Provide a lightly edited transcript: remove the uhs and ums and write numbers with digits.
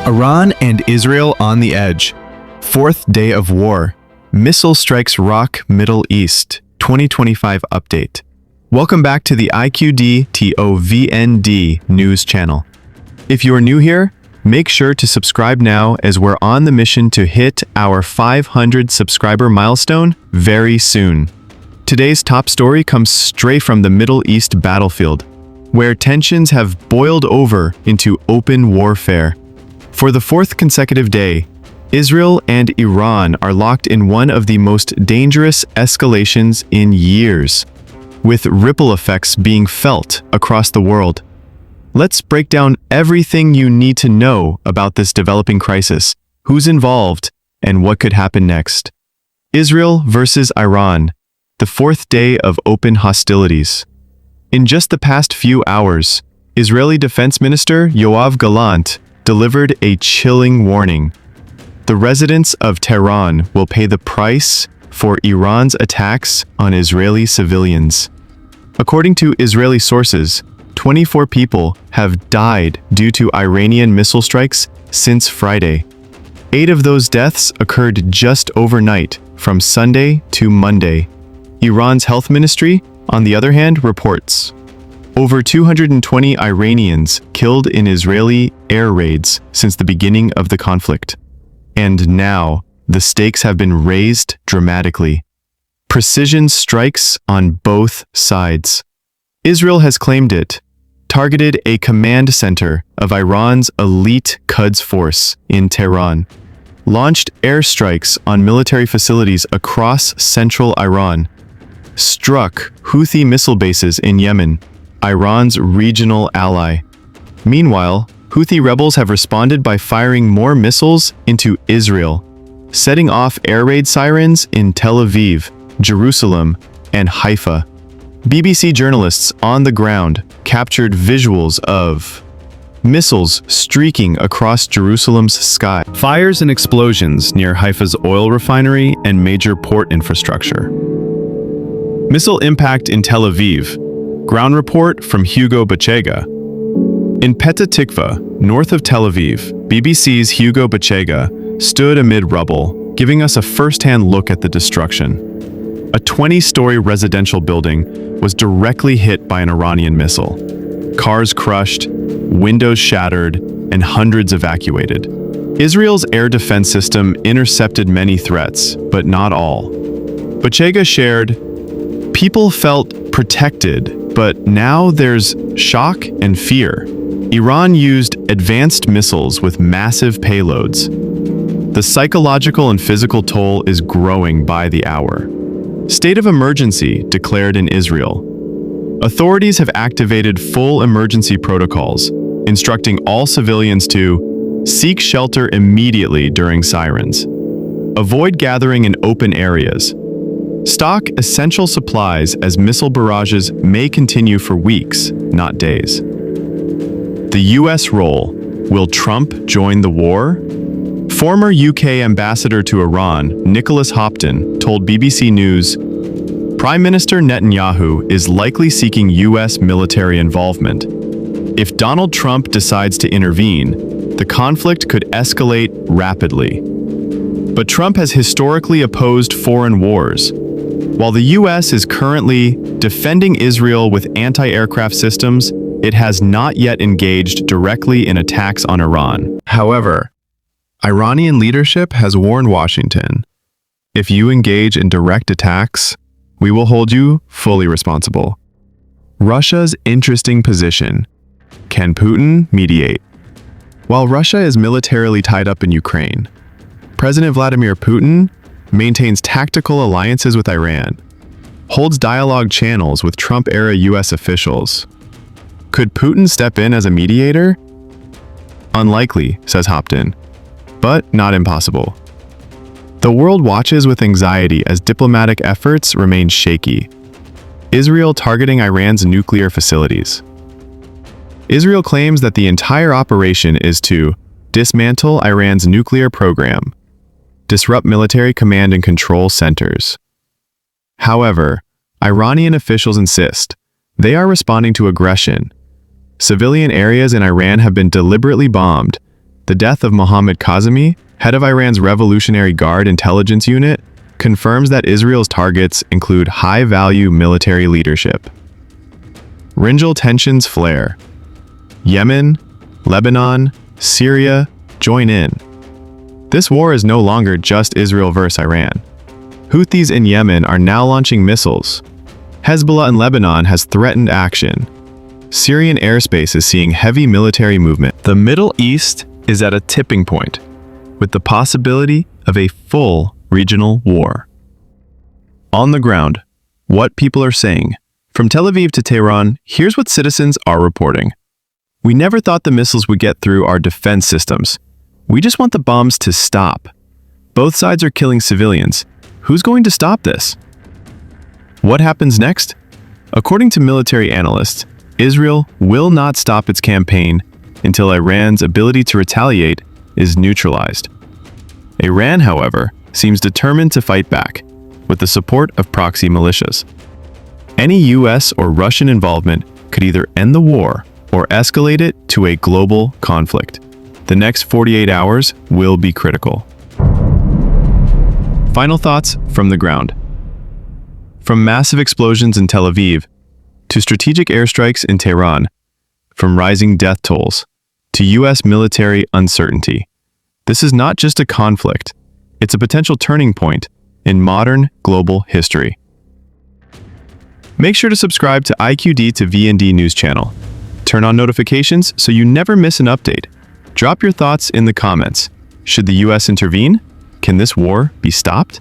Iran and Israel on the edge. Fourth day of war. Missile strikes rock Middle East. 2025 update. Welcome back to the IQD-TOVND news channel. If you are new here, make sure to subscribe now as we're on the mission to hit our 500 subscriber milestone very soon. Today's top story comes straight from the Middle East battlefield, where tensions have boiled over into open warfare. For the fourth consecutive day, Israel and Iran are locked in one of the most dangerous escalations in years, with ripple effects being felt across the world. Let's break down everything you need to know about this developing crisis, who's involved, and what could happen next. Israel versus Iran, the fourth day of open hostilities. In just the past few hours, Israeli Defense Minister Yoav Gallant delivered a chilling warning. The residents of Tehran will pay the price for Iran's attacks on Israeli civilians. According to Israeli sources, 24 people have died due to Iranian missile strikes since Friday. 8 of those deaths occurred just overnight, from Sunday to Monday. Iran's health ministry, on the other hand, reports over 220 Iranians killed in Israeli air raids since the beginning of the conflict. And now, the stakes have been raised dramatically. Precision strikes on both sides. Israel has claimed it, targeted a command center of Iran's elite Quds force in Tehran, launched airstrikes on military facilities across central Iran, struck Houthi missile bases in Yemen, Iran's regional ally. Meanwhile, Houthi rebels have responded by firing more missiles into Israel, setting off air raid sirens in Tel Aviv, Jerusalem, and Haifa. BBC journalists on the ground captured visuals of missiles streaking across Jerusalem's sky. Fires and explosions near Haifa's oil refinery and major port infrastructure. Missile impact in Tel Aviv. Ground report from Hugo Bachega. In Petah Tikva, north of Tel Aviv, BBC's Hugo Bachega stood amid rubble, giving us a first-hand look at the destruction. A 20-story residential building was directly hit by an Iranian missile. Cars crushed, windows shattered, and hundreds evacuated. Israel's air defense system intercepted many threats, but not all. Bachega shared, "People felt protected, but now there's shock and fear." Iran used advanced missiles with massive payloads. The psychological and physical toll is growing by the hour. State of emergency declared in Israel. Authorities have activated full emergency protocols, instructing all civilians to seek shelter immediately during sirens. Avoid gathering in open areas. Stock essential supplies as missile barrages may continue for weeks, not days. The U.S. role. Will Trump join the war? Former UK ambassador to Iran, Nicholas Hopton, told BBC News, Prime Minister Netanyahu is likely seeking U.S. military involvement. If Donald Trump decides to intervene, the conflict could escalate rapidly. But Trump has historically opposed foreign wars. While the U.S. is currently defending Israel with anti-aircraft systems, it has not yet engaged directly in attacks on Iran. However, Iranian leadership has warned Washington, if you engage in direct attacks, we will hold you fully responsible. Russia's interesting position. Can Putin mediate? While Russia is militarily tied up in Ukraine, President Vladimir Putin maintains tactical alliances with Iran, holds dialogue channels with Trump-era U.S. officials. Could Putin step in as a mediator? Unlikely, says Hopton, but not impossible. The world watches with anxiety as diplomatic efforts remain shaky. Israel targeting Iran's nuclear facilities. Israel claims that the entire operation is to dismantle Iran's nuclear program, disrupt military command and control centers. However, Iranian officials insist they are responding to aggression. Civilian areas in Iran have been deliberately bombed, The death of Mohammad Kazemi, head of Iran's Revolutionary Guard intelligence unit, confirms that Israel's targets include high-value military leadership. Regional tensions flare. Yemen, Lebanon, Syria join in. This war is no longer just Israel versus Iran. Houthis in Yemen are now launching missiles. Hezbollah in Lebanon has threatened action. Syrian airspace is seeing heavy military movement. The Middle East is at a tipping point, with the possibility of a full regional war. On the ground, what people are saying. From Tel Aviv to Tehran, here's what citizens are reporting. We never thought the missiles would get through our defense systems. We just want the bombs to stop. Both sides are killing civilians. Who's going to stop this? What happens next? According to military analysts, Israel will not stop its campaign until Iran's ability to retaliate is neutralized. Iran, however, seems determined to fight back, with the support of proxy militias. Any US or Russian involvement could either end the war or escalate it to a global conflict. The next 48 hours will be critical. Final thoughts from the ground. From massive explosions in Tel Aviv to strategic airstrikes in Tehran, from rising death tolls to US military uncertainty, this is not just a conflict, it's a potential turning point in modern global history. Make sure to subscribe to IQD to VND News Channel. Turn on notifications so you never miss an update. Drop your thoughts in the comments. Should the US intervene? Can this war be stopped?